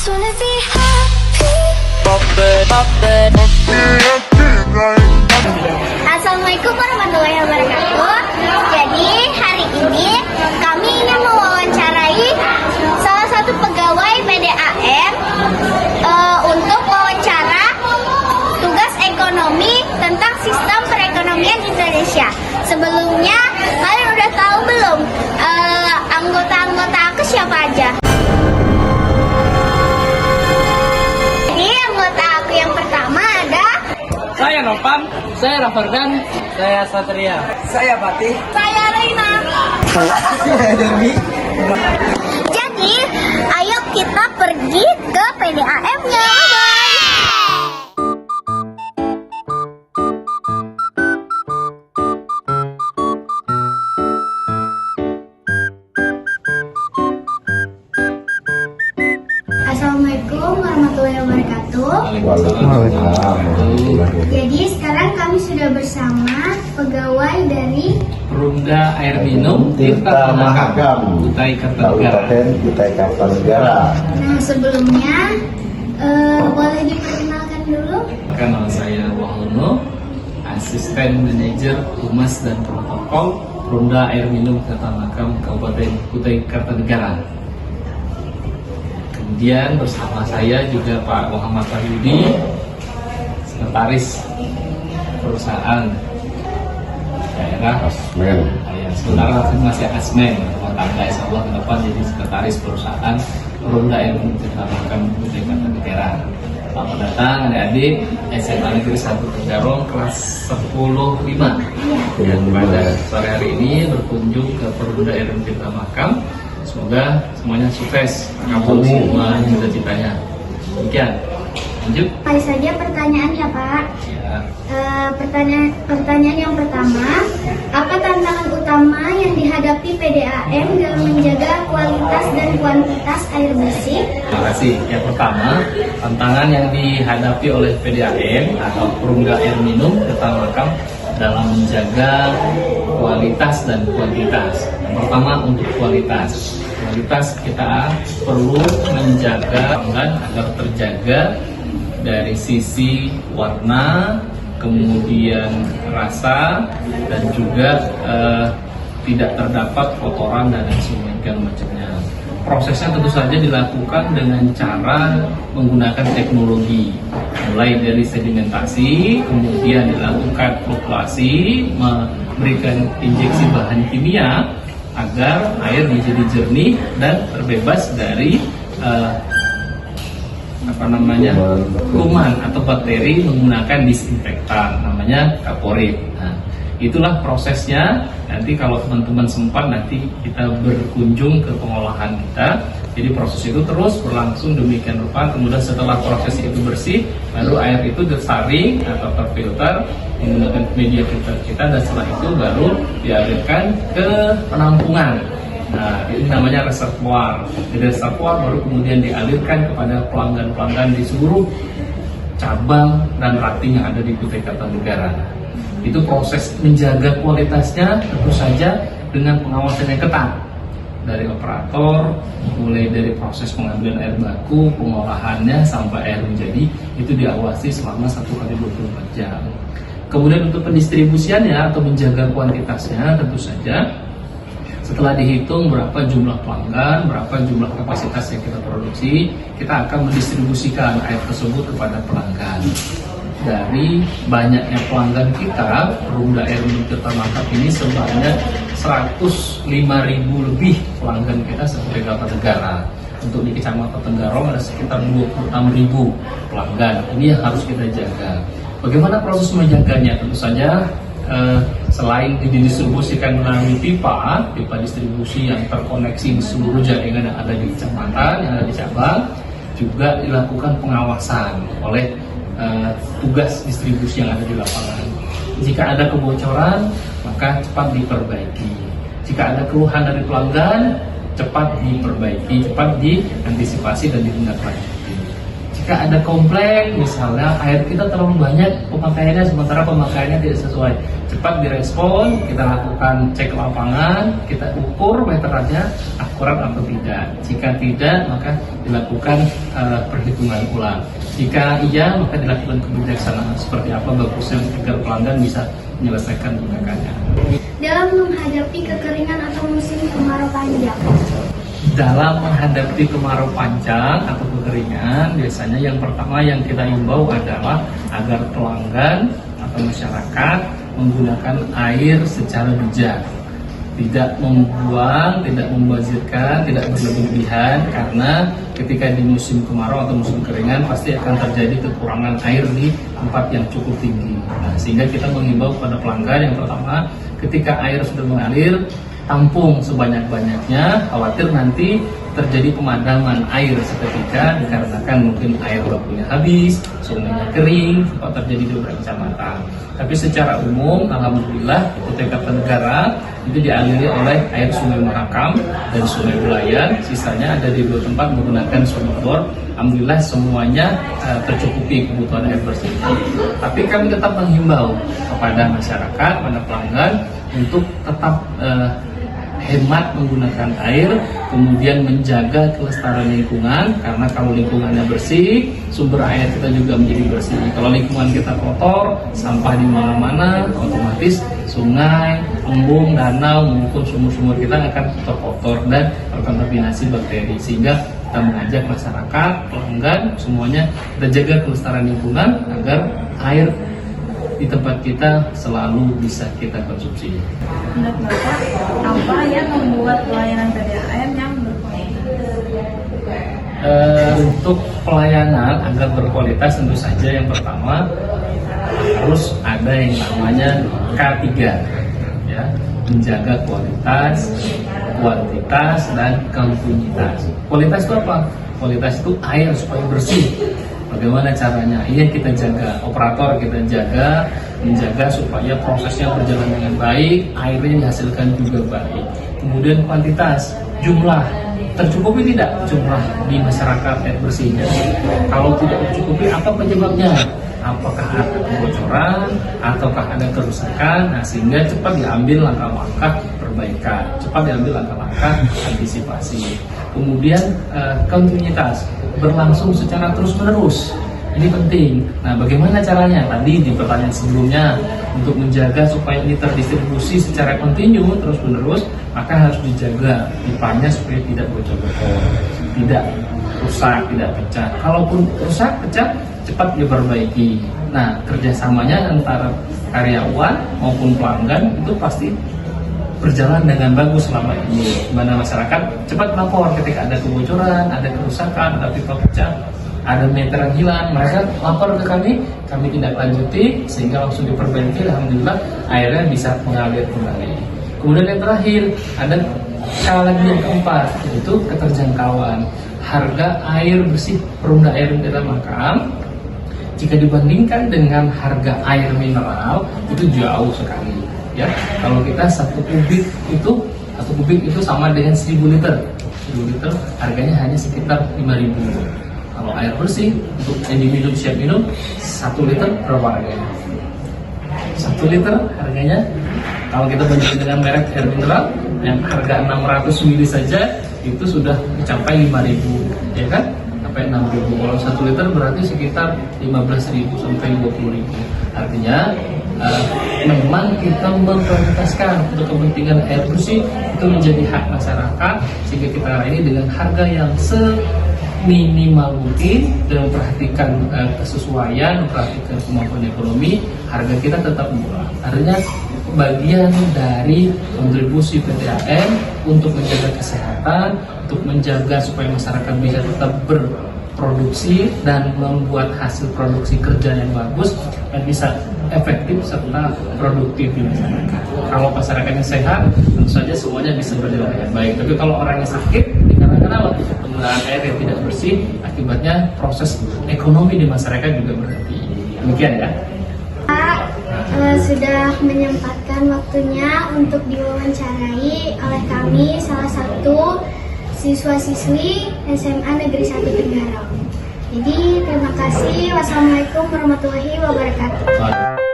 just wanna be happy. Assalamualaikum warahmatullahi wabarakatuh. Jadi hari ini kami ingin mewawancarai salah satu pegawai PDAM untuk wawancara tugas ekonomi tentang sistem perekonomian Indonesia. Sebelumnya kalian udah tahu belum anggota-anggota aku siapa aja? Jadi anggota aku yang pertama ada Saya Nopan, saya Rafardan, saya Satria, saya Fatih, saya Reina. Saya Dewi. Jadi, ayo kita pergi ke PDAM-nya. Assalamualaikum warahmatullahi wabarakatuh. Jadi sekarang kami sudah bersama pegawai dari Perumda Air Minum Tirta Mahakam, Kutai Kartanegara. Kabupaten Kutai Kartanegara. Nah sebelumnya boleh diperkenalkan dulu. Nama saya Wahono, Asisten Manajer Humas dan Protokol Perumda Air Minum Tirta Mahakam Kabupaten Kutai Kartanegara. Kemudian bersama saya juga Pak Muhammad Wahyudi, Sekretaris Perusahaan Daerah Asmen. sementara masih Asmen rumah tangga, insya Allah ke depan jadi Sekretaris Perusahaan Perumda Air Minum Tirta Mahakam Kutai Kartanegara. Selamat datang adik-adik SMA Negeri 1 Tenggarong kelas 10-5 yang pada sore hari ini berkunjung ke Perumda Air Minum Tirta Mahakam. Semoga semuanya sukses, kabul semua cita-citanya. Demikian. Lanjut. Apa saja pertanyaannya Pak? Ya. Pertanyaan yang pertama, apa tantangan utama yang dihadapi PDAM dalam menjaga kualitas dan kuantitas air bersih? Terima kasih. Yang pertama, tantangan yang dihadapi oleh PDAM atau Perumda Air Minum Tirta Mahakam dalam menjaga kualitas dan kuantitas. Yang pertama untuk kualitas. Kualitas kita perlu menjaga pelanggan agar terjaga dari sisi warna, kemudian rasa, dan juga tidak terdapat kotoran dan lain macamnya. Prosesnya tentu saja dilakukan dengan cara menggunakan teknologi, mulai dari sedimentasi, kemudian dilakukan fluktuasi, memberikan injeksi bahan kimia agar air menjadi jernih dan terbebas dari kuman atau bakteri menggunakan disinfektan namanya kaporit. Nah, itulah prosesnya. Nanti kalau teman-teman sempat nanti kita berkunjung ke pengolahan kita. Jadi proses itu terus berlangsung demikian rupa. Kemudian setelah proses itu bersih, baru air itu tersaring atau terfilter menggunakan media filter kita, dan setelah itu baru dialirkan ke penampungan. Nah, ini namanya reservoir. Dari reservoir baru kemudian dialirkan kepada pelanggan-pelanggan di seluruh cabang dan rating yang ada di Kutai Kartanegara. Itu proses menjaga kualitasnya tentu saja dengan pengawasan yang ketat dari operator, mulai dari proses pengambilan air baku, pengolahannya sampai air menjadi, itu diawasi selama 1x24 jam. Kemudian untuk pendistribusiannya atau menjaga kuantitasnya tentu saja setelah dihitung berapa jumlah pelanggan, berapa jumlah kapasitas yang kita produksi, kita akan mendistribusikan air tersebut kepada pelanggan. Dari banyaknya pelanggan kita, Perumda Air Minum Tirta Mahakam ini sebanyak 105.000 lebih pelanggan kita sebagai Kartanegara. Untuk di Kecamatan Tenggarong ada sekitar 26.000 pelanggan. Ini yang harus kita jaga. Bagaimana proses menjaganya? Tentu saja selain didistribusikan melalui pipa distribusi yang terkoneksi di seluruh jaringan yang ada di kecamatan, yang ada di cabang, juga dilakukan pengawasan oleh tugas distribusi yang ada di lapangan. Jika ada kebocoran, maka cepat diperbaiki. Jika ada keluhan dari pelanggan, cepat diperbaiki, cepat diantisipasi dan ditindaklanjuti. Jika ada komplain, misalnya air kita terlalu banyak pemakaiannya, sementara pemakaiannya tidak sesuai, cepat direspon, kita lakukan cek lapangan, kita ukur meterannya akurat atau tidak. Jika tidak, maka dilakukan perhitungan ulang. Jika iya, maka dilakukan kebijaksanaan seperti apa bagusnya agar pelanggan bisa menyelesaikan tindakannya. Dalam menghadapi kekeringan atau musim kemarau panjang. Dalam menghadapi kemarau panjang atau kekeringan, biasanya yang pertama yang kita himbau adalah agar pelanggan atau masyarakat menggunakan air secara bijak, tidak membuang, tidak membazirkan, tidak berlebihan, karena ketika di musim kemarau atau musim keringan pasti akan terjadi kekurangan air di tempat yang cukup tinggi. Nah, sehingga kita menghimbau kepada pelanggan yang pertama, ketika air sudah mengalir, tampung sebanyak-banyaknya, khawatir nanti terjadi pemadaman air seketika dikarenakan mungkin air bakunya habis, sungainya kering, sempat terjadi di beberapa kecamatan. Tapi secara umum, alhamdulillah, Kutai Kartanegara itu dialiri oleh air Sungai Mahakam dan Sungai Bulayan. Sisanya ada di 2 tempat menggunakan sumber bor. Alhamdulillah semuanya tercukupi kebutuhan air bersih. Tapi kami tetap menghimbau kepada masyarakat, pada pelanggan untuk tetap hemat menggunakan air, kemudian menjaga kelestarian lingkungan, karena kalau lingkungannya bersih, sumber air kita juga menjadi bersih. Kalau lingkungan kita kotor, sampah di mana-mana, otomatis sungai, embung, danau maupun sumur-sumur kita akan terkotor dan terkontaminasi bakteri. Sehingga kita mengajak masyarakat, pelanggan, semuanya kita jaga kelestarian lingkungan agar air di tempat kita selalu bisa kita konsumsi. Menurut Bapak, apa yang membuat pelayanan PDAM yang berkualitas? Untuk pelayanan agar berkualitas tentu saja yang pertama harus ada yang namanya K3, ya, menjaga kualitas, kuantitas, dan kontinuitas. Kualitas itu apa? Kualitas itu air supaya bersih. Bagaimana caranya? Ini kita jaga, operator kita jaga, menjaga supaya prosesnya berjalan dengan baik, airnya dihasilkan juga baik. Kemudian kuantitas, jumlah, tercukupi tidak jumlah di masyarakat air bersihnya? Kalau tidak tercukupi, apa penyebabnya? Apakah ada kebocoran, ataukah ada kerusakan? Nah, sehingga cepat diambil langkah-langkah perbaikan, cepat diambil langkah-langkah antisipasi. Kemudian kontinuitas, berlangsung secara terus-menerus. Ini penting. Nah, bagaimana caranya? Tadi di pertanyaan sebelumnya, untuk menjaga supaya ini terdistribusi secara kontinu terus-menerus, maka harus dijaga pipanya supaya tidak bocor-bocor, tidak rusak, tidak pecah. Kalaupun rusak, pecah, cepat diperbaiki. Nah, kerjasamanya antara karyawan maupun pelanggan itu pasti berjalan dengan bagus selama ini. Mana masyarakat cepat lapor ketika ada kebocoran, ada kerusakan, ada pipa pecah, ada meteran hilang, mereka lapor ke kami tindak lanjuti sehingga langsung diperbaiki. Alhamdulillah airnya bisa mengalir kembali. Kemudian yang terakhir ada lagi yang keempat, yaitu keterjangkauan. Harga air bersih perumda air di dalam makam jika dibandingkan dengan harga air mineral itu jauh sekali. Ya, kalau kita satu kubik itu sama dengan 1000 liter. 1000 liter harganya hanya sekitar 5.000. Kalau air bersih untuk yang diminum siap minum 1 liter berapa harganya? 1 liter harganya kalau kita bandingkan dengan merek air mineral yang harga 600 ml saja itu sudah mencapai 5.000, ya kan? Sampai 6.000. Kalau 1 liter berarti sekitar 15.000 sampai 20.000. Artinya memang kita memprioritaskan untuk kepentingan air bersih itu menjadi hak masyarakat, sehingga kita layani dengan harga yang seminimal mungkin dan memperhatikan kesesuaian, memperhatikan kemampuan ekonomi. Harga kita tetap murah. Artinya bagian dari kontribusi PDAM untuk menjaga kesehatan, untuk menjaga supaya masyarakat bisa tetap berproduksi dan membuat hasil produksi kerja yang bagus dan bisa efektif serta produktif di masyarakat. Kalau masyarakatnya sehat, tentu saja semuanya bisa berjalan dengan baik. Tapi kalau orangnya sakit, dikarenakan penggunaan air yang tidak bersih, akibatnya proses ekonomi di masyarakat juga berhenti. Demikian ya. Pak, sudah menyempatkan waktunya untuk diwawancarai oleh kami, salah satu siswa-siswi SMA Negeri 1 Tenggarong. Jadi terima kasih. Wassalamualaikum warahmatullahi wabarakatuh.